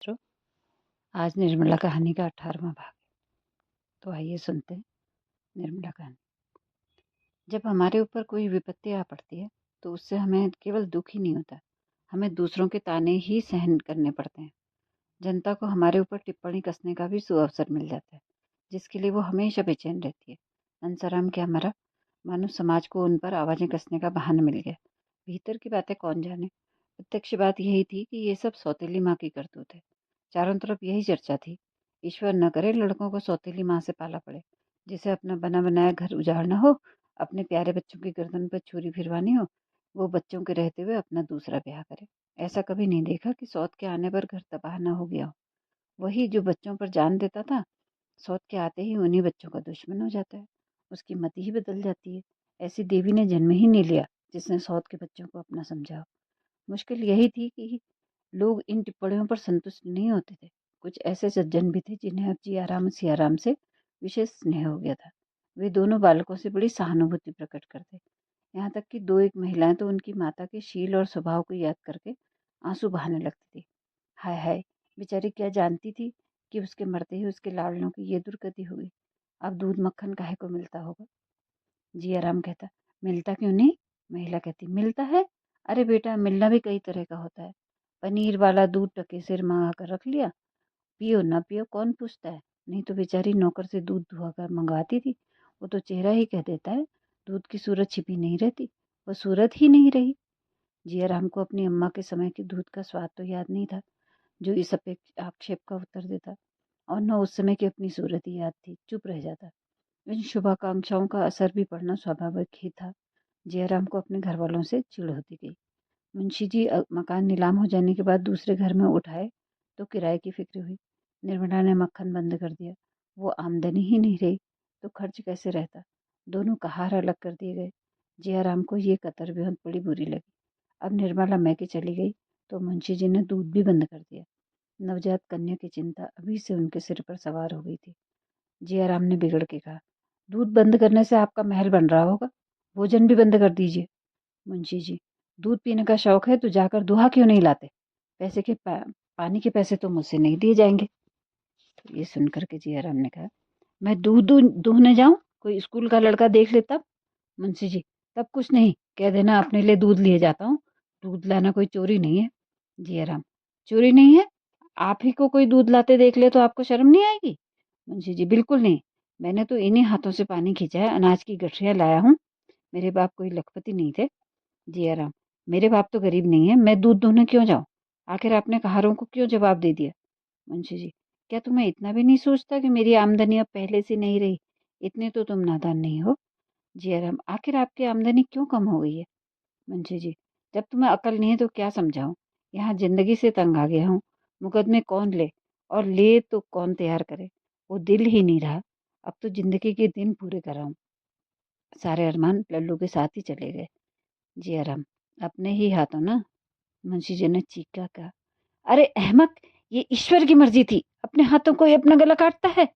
मित्रों, आज निर्मला कहानी का 18वां भाग है। तो आइए सुनते हैं निर्मला कहानी। जब हमारे ऊपर कोई विपत्ति आ पड़ती है तो उससे हमें केवल दुख ही नहीं होता, हमें दूसरों के ताने ही सहन करने पड़ते हैं। जनता को हमारे ऊपर टिप्पणी कसने का भी सुअवसर मिल जाता है, जिसके लिए वो हमेशा बेचैन रहती है। अंसाराम क्या मरा? मानो समाज को उन पर आवाजें कसने का बहाना मिल गया। भीतर की बातें कौन जाने। प्रत्यक्ष बात यही थी कि ये सब सौतेली माँ की करतूत है। चारों तरफ यही चर्चा थी। ईश्वर न करे लड़कों को सौतेली माँ से पाला पड़े, जिसे अपना बना बनाया घर उजाड़ना हो, अपने प्यारे बच्चों की गर्दन पर छुरी फिरवानी हो, वो बच्चों के रहते हुए अपना दूसरा ब्याह करे। ऐसा कभी नहीं देखा कि सौत के आने पर घर तबाह न हो गया हो। वही जो बच्चों पर जान देता था, सौत के आते ही उन्हीं बच्चों का दुश्मन हो जाता है। उसकी मति ही बदल जाती है। ऐसी देवी ने जन्म ही नहीं लिया जिसने सौत के बच्चों को अपना समझा हो। मुश्किल यही थी कि लोग इन टिप्पणियों पर संतुष्ट नहीं होते थे। कुछ ऐसे सज्जन भी थे जिन्हें अब सियाराम से विशेष स्नेह हो गया था। वे दोनों बालकों से बड़ी सहानुभूति प्रकट करते, यहाँ तक कि दो एक महिलाएं तो उनकी माता के शील और स्वभाव को याद करके आंसू बहाने लगती थी। हाय हाय, बेचारी क्या जानती थी कि उसके मरते ही उसके लाडलों की ये दुर्गति हुई। अब दूध मक्खन काहे को मिलता होगा। जियाराम कहता, मिलता क्यों नहीं? महिला कहती, मिलता है। अरे बेटा, मिलना भी कई तरह का होता है। पनीर वाला दूध टके सिर मंगा कर रख लिया, पियो ना पियो कौन पूछता है। नहीं तो बेचारी नौकर से दूध धुआ कर मंगवाती थी, वो तो चेहरा ही कह देता है। दूध की सूरत छिपी नहीं रहती, वो सूरत ही नहीं रही। जियाराम को अपनी अम्मा के समय के दूध का स्वाद तो याद नहीं था, जो इस आक्षेप का उत्तर देता, और न उस समय की अपनी सूरत ही याद थी। चुप रह जाता। इन शुभाकांक्षाओं का असर भी पड़ना स्वाभाविक ही था। जयराम को अपने घर वालों से चिढ़ होती गई। मुंशी जी मकान नीलाम हो जाने के बाद दूसरे घर में उठाए तो किराए की फिक्र हुई। निर्मला ने मक्खन बंद कर दिया, वो आमदनी ही नहीं रही तो खर्च कैसे रहता। दोनों कहार अलग कर दिए गए। जयराम को ये कतर बेहद बड़ी बुरी लगी। अब निर्मला मैके चली गई तो मुंशी जी ने दूध भी बंद कर दिया। नवजात कन्या की चिंता अभी से उनके सिर पर सवार हो गई थी। जियाराम ने बिगड़ के कहा, दूध बंद करने से आपका महल बन रहा होगा, भोजन भी बंद कर दीजिए। मुंशी जी, दूध पीने का शौक है तो जाकर दुहा क्यों नहीं लाते? पैसे के पानी के पैसे तो मुझसे नहीं दिए जाएंगे। तो ये सुनकर के जियाराम ने कहा, मैं दूध दूहने जाऊं, कोई स्कूल का लड़का देख ले तब? मुंशी जी, तब कुछ नहीं, कह देना अपने लिए दूध लिए जाता हूँ। दूध लाना कोई चोरी नहीं है। जियाराम, चोरी नहीं है? आप ही को कोई दूध लाते देख ले तो आपको शर्म नहीं आएगी? मुंशी जी, बिल्कुल नहीं। मैंने तो इन्हीं हाथों से पानी खींचा है, अनाज की गठरियां लाया हूँ। मेरे बाप कोई लखपति नहीं थे। जियाराम, मेरे बाप तो गरीब नहीं है, मैं दूध दूहने क्यों जाऊं? आखिर आपने कहारों को क्यों जवाब दे दिया? मुंशी जी, क्या तुम्हें इतना भी नहीं सोचता कि मेरी आमदनी अब पहले से नहीं रही? इतने तो तुम नादान नहीं हो। जियाराम, आखिर आपकी आमदनी क्यों कम हो गई है? मुंशी जी, जब तुम्हें अकल नहीं है तो क्या समझाऊं। यहाँ जिंदगी से तंग आ गया हूँ। मुकदमे कौन ले, और ले तो कौन तैयार करे। वो दिल ही नहीं रहा। अब तो जिंदगी के दिन पूरे कर रहा हूँ। सारे अरमान लल्लू के साथ ही चले गए। जियाराम, अपने ही हाथों ना? मुंशी जी ने चीखा कहा, अरे अहमक, ये ईश्वर की मर्जी थी, अपने हाथों को ही अपना गला काटता है।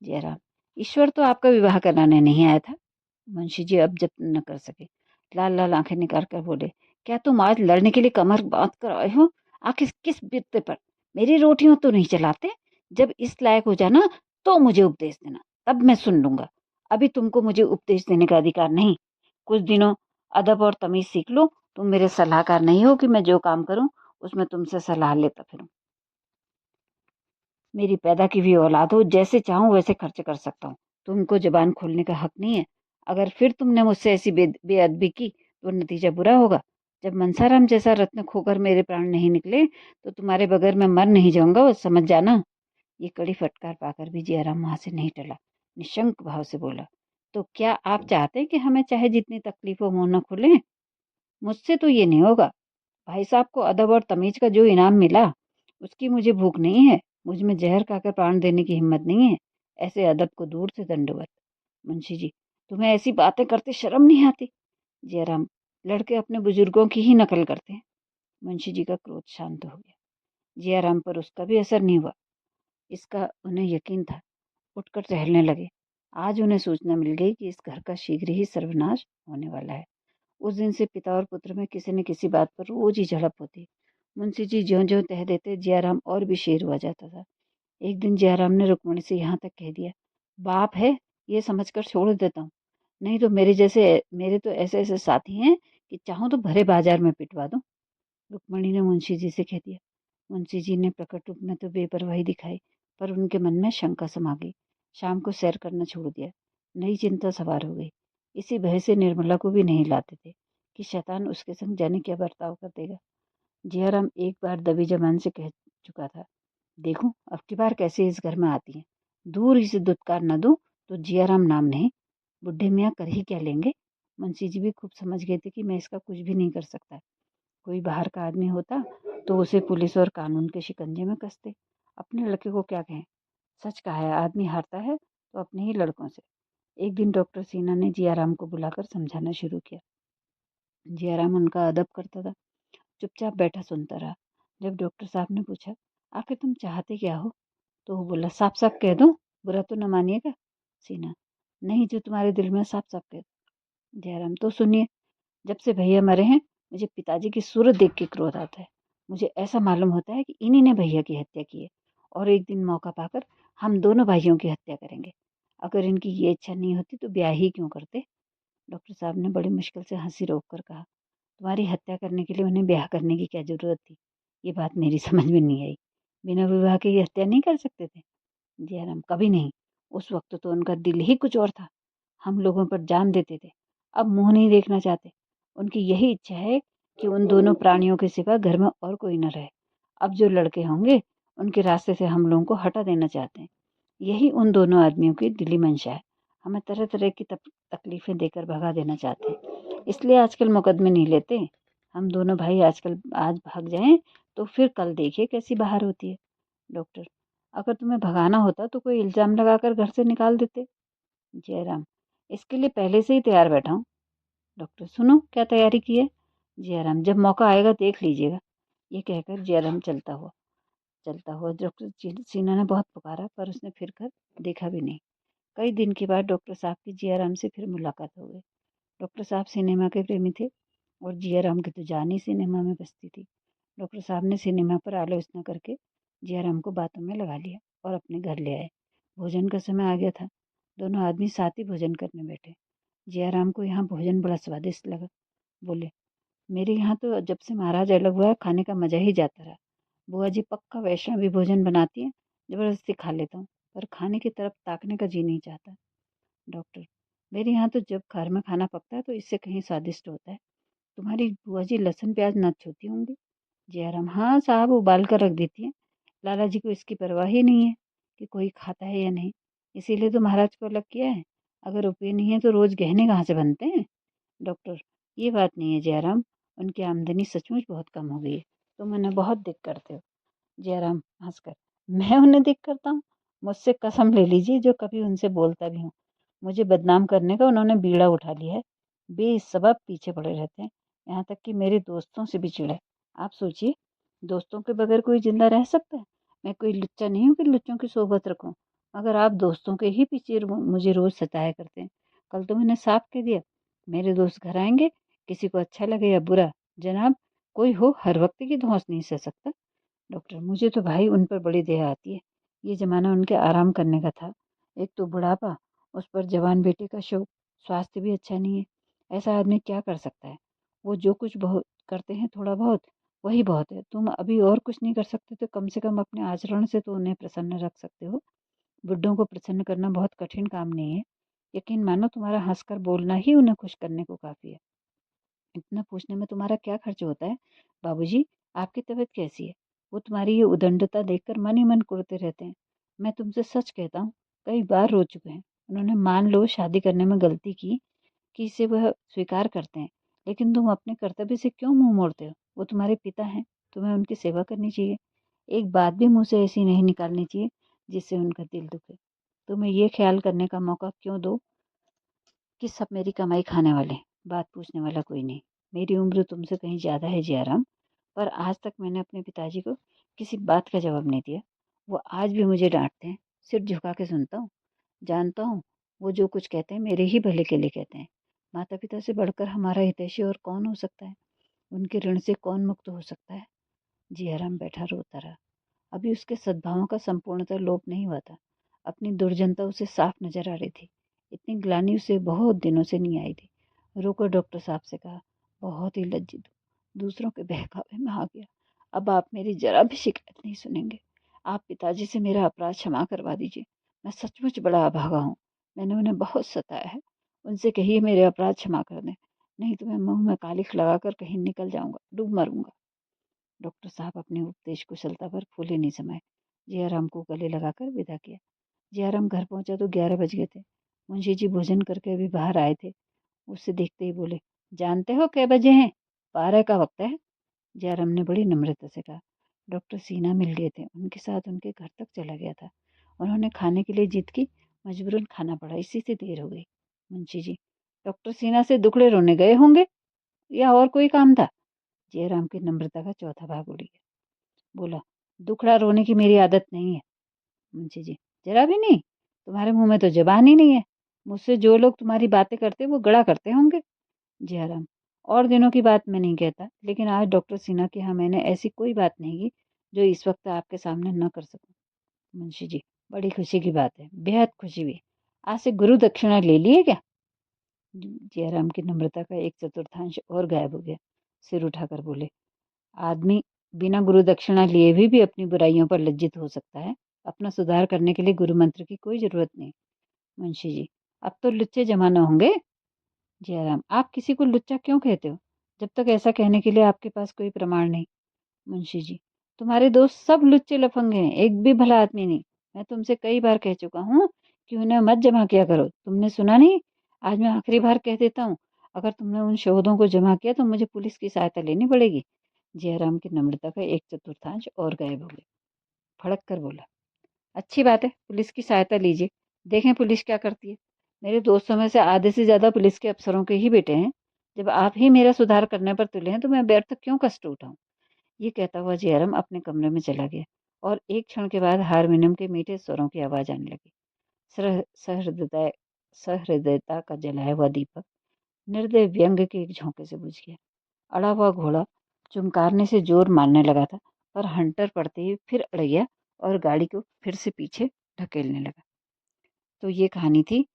जयराम, ईश्वर तो आपका विवाह कराने नहीं आया था। मुंशी जी अब जब न कर सके, लाल लाल आंखें निकाल कर बोले, क्या तुम आज लड़ने के लिए कमर बांध कर आए हो? आखिर किस बित्ते पर? मेरी रोटियां तो नहीं चलाते। जब इस लायक हो जाना तो मुझे उपदेश देना, तब मैं सुन लूंगा। अभी तुमको मुझे उपदेश देने का अधिकार नहीं। कुछ दिनों अदब और तमीज सीख लो। तुम मेरे सलाहकार नहीं हो कि मैं जो काम करूं उसमें तुमसे सलाह लेता फिरूं। मेरी पैदा की हुई औलाद हो, जैसे चाहूं वैसे खर्च कर सकता हूँ। तुमको जबान खोलने का हक नहीं है। अगर फिर तुमने मुझसे ऐसी बेअदबी की तो नतीजा बुरा होगा। जब मनसाराम जैसा रत्न खोकर मेरे प्राण नहीं निकले तो तुम्हारे बगैर मैं मर नहीं जाऊंगा, वो समझ जाना। ये कड़ी फटकार पाकर भी जयराम वहां से नहीं टला। निशंक भाव से बोला, तो क्या आप चाहते हैं कि हमें चाहे जितनी तकलीफ हो मुंह न खुले? मुझसे तो ये नहीं होगा। भाई साहब को अदब और तमीज का जो इनाम मिला उसकी मुझे भूख नहीं है। मुझ में जहर खाकर प्राण देने की हिम्मत नहीं है। ऐसे अदब को दूर से दंडवत। मुंशी जी, तुम्हें ऐसी बातें करते शर्म नहीं आती? जयराम, लड़के अपने बुजुर्गों की ही नकल करते हैं। मुंशी जी का क्रोध शांत हो गया। जयराम पर उसका भी असर नहीं हुआ। इसका उन्हें यकीन था। उठकर टहलने लगे। आज उन्हें सूचना मिल गई कि इस घर का शीघ्र ही सर्वनाश होने वाला है। उस दिन से पिता और पुत्र में किसी न किसी बात पर रोज ही झड़प होती। मुंशी जी ज्यों-ज्यों तह देते, जयराम और भी शेर हुआ जाता था। एक दिन जयराम ने रुक्मणी से यहाँ तक कह दिया, बाप है ये समझकर छोड़ देता हूँ, नहीं तो मेरे तो ऐसे-ऐसे साथी हैं कि चाहूँ तो भरे बाजार में पिटवा दूँ। रुक्मणी ने मुंशी जी से कह दिया। मुंशी जी ने प्रकट रूप में तो बेपरवाही दिखाई, पर उनके मन में शंका समा गई। शाम को सैर करना छोड़ दिया। नई चिंता सवार हो गई। इसी भय से निर्मला को भी नहीं लाते थे कि शैतान उसके संग जाने क्या बर्ताव कर देगा। जयराम एक बार दबी जबान से कह चुका था, देखूं अब की बार कैसे इस घर में आती हैं। दूर ही से दुत्कार न दूं तो जियाराम नाम नहीं। बुढ़े मियाँ कर ही क्या लेंगे। मुंशी जी भी खूब समझ गए थे कि मैं इसका कुछ भी नहीं कर सकता। कोई बाहर का आदमी होता तो उसे पुलिस और कानून के शिकंजे में कसते। अपने लड़के को क्या कहें। सच कहा है, आदमी हारता है तो अपने ही लड़कों से। एक दिन डॉक्टर सिन्हा ने जियाराम को बुलाकर समझाना शुरू किया। जियाराम उनका अदब करता था, चुपचाप बैठा सुनता रहा। जब डॉक्टर साहब ने पूछा, आखिर तुम चाहते क्या हो, तो वो बोला, साफ साफ कह दो, बुरा तो न मानिएगा। सिन्हा, नहीं, जो तुम्हारे दिल में साफ साफ कह दो। जयराम, तो सुनिए, जब से भैया मरे हैं मुझे पिताजी की सूरत देख के क्रोध आता है। मुझे ऐसा मालूम होता है कि इन्हीं ने भैया की हत्या की है, और एक दिन मौका पाकर हम दोनों भाइयों की हत्या करेंगे। अगर इनकी ये इच्छा नहीं होती तो ब्याह ही क्यों करते। डॉक्टर साहब ने बड़ी मुश्किल से हंसी रोक कर कहा, तुम्हारी हत्या करने के लिए उन्हें ब्याह करने की क्या जरूरत थी। ये बात मेरी समझ में नहीं आई। बिना विवाह के ये हत्या नहीं कर सकते थे। जयराम, कभी नहीं। उस वक्त तो उनका दिल ही कुछ और था। हम लोगों पर जान देते थे, अब मुंह नहीं देखना चाहते। उनकी यही इच्छा है कि उन दोनों प्राणियों के सिवा घर में और कोई न रहे। अब जो लड़के होंगे उनके रास्ते से हम लोगों को हटा देना चाहते हैं। यही उन दोनों आदमियों की दिली मंशा है। हमें तरह तरह की तकलीफें देकर भगा देना चाहते हैं। इसलिए आजकल मुकदमे नहीं लेते। हम दोनों भाई आजकल आज भाग जाएं तो फिर कल देखिए कैसी बाहर होती है। डॉक्टर, अगर तुम्हें भगाना होता तो कोई इल्जाम लगाकर घर से निकाल देते। जयराम, इसके लिए पहले से ही तैयार बैठा हूँ। डॉक्टर, सुनो क्या तैयारी की है। जयराम, जब मौका आएगा देख लीजिएगा। ये कहकर जयराम चलता हुआ डॉक्टर सिन्हा ने बहुत पुकारा, पर उसने फिर कर देखा भी नहीं। कई दिन के बाद डॉक्टर साहब की जयराम से फिर मुलाकात हो गई। डॉक्टर साहब सिनेमा के प्रेमी थे और जयराम की तो जान ही सिनेमा में बसती थी। डॉक्टर साहब ने सिनेमा पर आलोचना करके जयराम को बातों में लगा लिया और अपने घर ले आए। भोजन का समय आ गया था। दोनों आदमी साथ ही भोजन करने बैठे। जयराम को यहाँ भोजन बड़ा स्वादिष्ट लगा। बोले, मेरे यहाँ तो जब से महाराज अलग हुआ है खाने का मजा ही जाता रहा। बुआ जी पक्का वैष्णवी भोजन बनाती है, जबरदस्ती खा लेता हूँ, पर खाने की तरफ ताकने का जी नहीं चाहता। डॉक्टर, मेरे यहाँ तो जब घर में खाना पकता है तो इससे कहीं स्वादिष्ट होता है। तुम्हारी बुआ जी लहसुन प्याज न छूती होंगी। जयराम, हाँ साहब, उबाल कर रख देती है। लाला जी को इसकी परवाह ही नहीं है कि कोई खाता है या नहीं, इसीलिए तो महाराज को अलग किया है। अगर रुपये नहीं है तो रोज गहने कहाँ से बनते हैं। डॉक्टर, ये बात नहीं है जयराम, उनकी आमदनी सचमुच बहुत कम हो गई है, तुम उन्हें बहुत दिक करते हो। जयराम हंसकर, मैं उन्हें दिक करता हूँ। मुझसे कसम ले लीजिए जो कभी उनसे बोलता भी हूँ। मुझे बदनाम करने का उन्होंने बीड़ा उठा लिया है। बेसबब पीछे पड़े रहते हैं, यहाँ तक कि मेरे दोस्तों से भी चिढ़े। आप सोचिए, दोस्तों के बगैर कोई जिंदा रह सकता है। मैं कोई लुच्चा नहीं हूँ कि लुच्चों की सोबत रखूं, मगर आप दोस्तों के ही पीछे मुझे रोज सताया करते हैं। कल तो मैंने साफ कह दिया, मेरे दोस्त घर आएंगे, किसी को अच्छा लगे या बुरा, जनाब कोई हो हर वक्त की धौंस नहीं सह सकता। डॉक्टर, मुझे तो भाई उन पर बड़ी दया आती है। ये जमाना उनके आराम करने का था। एक तो बुढ़ापा, उस पर जवान बेटे का शोक, स्वास्थ्य भी अच्छा नहीं है। ऐसा आदमी क्या कर सकता है। वो जो कुछ बहुत करते हैं थोड़ा बहुत, वही बहुत है। तुम अभी और कुछ नहीं कर सकते तो कम से कम अपने आचरण से तो उन्हें प्रसन्न रख सकते हो। बुड्ढों को प्रसन्न करना बहुत कठिन काम नहीं है। यकीन मानो तुम्हारा हंसकर बोलना ही उन्हें खुश करने को काफी है। इतना पूछने में तुम्हारा क्या खर्च होता है। बाबूजी, आपकी तबीयत कैसी है। वो तुम्हारी ये उदंडता देखकर मन ही मन कुड़ते रहते हैं। मैं तुमसे सच कहता हूँ, कई बार रो चुके हैं। उन्होंने मान लो शादी करने में गलती की कि इसे वह स्वीकार करते हैं, लेकिन तुम अपने कर्तव्य से क्यों मुंह मोड़ते हो। वो तुम्हारे पिता हैं, तुम्हें उनकी सेवा करनी चाहिए। एक बात भी मुंह से ऐसी नहीं निकालनी चाहिए जिससे उनका दिल दुखे। तुम्हें ये ख्याल करने का मौका क्यों दो कि सब मेरी कमाई खाने वाले हैं, बात पूछने वाला कोई नहीं। मेरी उम्र तुमसे कहीं ज़्यादा है जयराम, पर आज तक मैंने अपने पिताजी को किसी बात का जवाब नहीं दिया। वो आज भी मुझे डांटते हैं, सिर झुका के सुनता हूँ। जानता हूँ वो जो कुछ कहते हैं मेरे ही भले के लिए कहते हैं। माता पिता से बढ़कर हमारा हितैषी और कौन हो सकता है। उनके ऋण से कौन मुक्त हो सकता है। जयराम बैठा रोता रहा। अभी उसके सद्भावों का संपूर्णतः लोप नहीं हुआ था। अपनी दुर्जनता उसे साफ नजर आ रही थी। इतनी ग्लानि उसे बहुत दिनों से नहीं आई थी। रोकर डॉक्टर साहब से कहा, बहुत ही लज्जित हूँ, दूसरों के बहकावे में आ गया। अब आप मेरी जरा भी शिकायत नहीं सुनेंगे। आप पिताजी से मेरा अपराध क्षमा करवा दीजिए। मैं सचमुच बड़ा अभागा हूँ। मैंने उन्हें बहुत सताया है। उनसे कहिए मेरे अपराध क्षमा कर दें, नहीं तो मैं मुंह में कालिख लगाकर कहीं निकल जाऊंगा, डूब मरूंगा। डॉक्टर साहब अपने उपदेश कुशलता पर फूले नहीं समाये। जयराम को गले लगाकर विदा किया। जयराम घर पहुंचा तो 11 बज गए थे। मुंशी जी भोजन करके अभी बाहर आए थे। उसे देखते ही बोले, जानते हो कै बजे हैं? 12 का वक्त है। जयराम ने बड़ी नम्रता से कहा। डॉक्टर सीना मिल गए थे, उनके साथ उनके घर तक चला गया था। उन्होंने खाने के लिए जिद की, मजबूरन खाना पड़ा, इसी से देर हो गई। मुंशी जी, डॉक्टर सीना से दुखड़े रोने गए होंगे या और कोई काम था? जयराम की नम्रता का चौथा भाग उड़ गया। बोला, दुखड़ा रोने की मेरी आदत नहीं है। मुंशी जी, जरा भी नहीं? तुम्हारे मुंह में तो जबान ही नहीं है। मुझसे जो लोग तुम्हारी बातें करते वो गड़ा करते होंगे। जयराम, और दिनों की बात मैं नहीं कहता, लेकिन आज डॉक्टर सिन्हा के यहाँ मैंने ऐसी कोई बात नहीं की जो इस वक्त आपके सामने न कर सकूं। मुंशी जी, बड़ी खुशी की बात है, बेहद खुशी हुई। आज से गुरु दक्षिणा ले लिए क्या? जयराम की नम्रता का एक चतुर्थांश और गायब हो गया। सिर उठाकर बोले, आदमी बिना गुरु दक्षिणा लिए भी अपनी बुराइयों पर लज्जित हो सकता है। अपना सुधार करने के लिए गुरु मंत्र की कोई जरूरत नहीं। मुंशी जी, अब तो लुच्चे जमाना होंगे। जयराम, आप किसी को लुच्चा क्यों कहते हो, जब तक ऐसा कहने के लिए आपके पास कोई प्रमाण नहीं। मुंशी जी, तुम्हारे दोस्त सब लुच्चे लफंगे हैं, एक भी भला आदमी नहीं। मैं तुमसे कई बार कह चुका हूँ कि उन्हें मत जमा किया करो, तुमने सुना नहीं? आज मैं आखिरी बार कह देता हूँ, अगर तुमने उन शोधों को जमा किया तो मुझे पुलिस की सहायता लेनी पड़ेगी। जयराम की नम्रता का एक चतुर्थांश और गायब हो गया। फड़क कर बोला, अच्छी बात है, पुलिस की सहायता लीजिए, देखें पुलिस क्या करती है। मेरे दोस्तों में से आधे से ज्यादा पुलिस के अफसरों के ही बेटे हैं। जब आप ही मेरा सुधार करने पर तुले हैं तो मैं व्यर्थ क्यों कष्ट उठाऊं। ये कहता हुआ जयराम अपने कमरे में चला गया और एक क्षण के बाद हारमोनियम के मीठे स्वरों की आवाज आने लगी। सहृदय सहृदयता का जलाया हुआ दीपक निर्दय व्यंग के एक झोंके से बुझ गया। अड़ा हुआ घोड़ा चुमकारने से जोर मारने लगा था, पर हंटर पड़ते ही फिर अड़ गया और गाड़ी को फिर से पीछे ढकेलने लगा। तो ये कहानी थी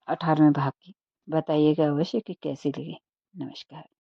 18वें भाग की। बताइएगा अवश्य कि कैसी लगी। नमस्कार।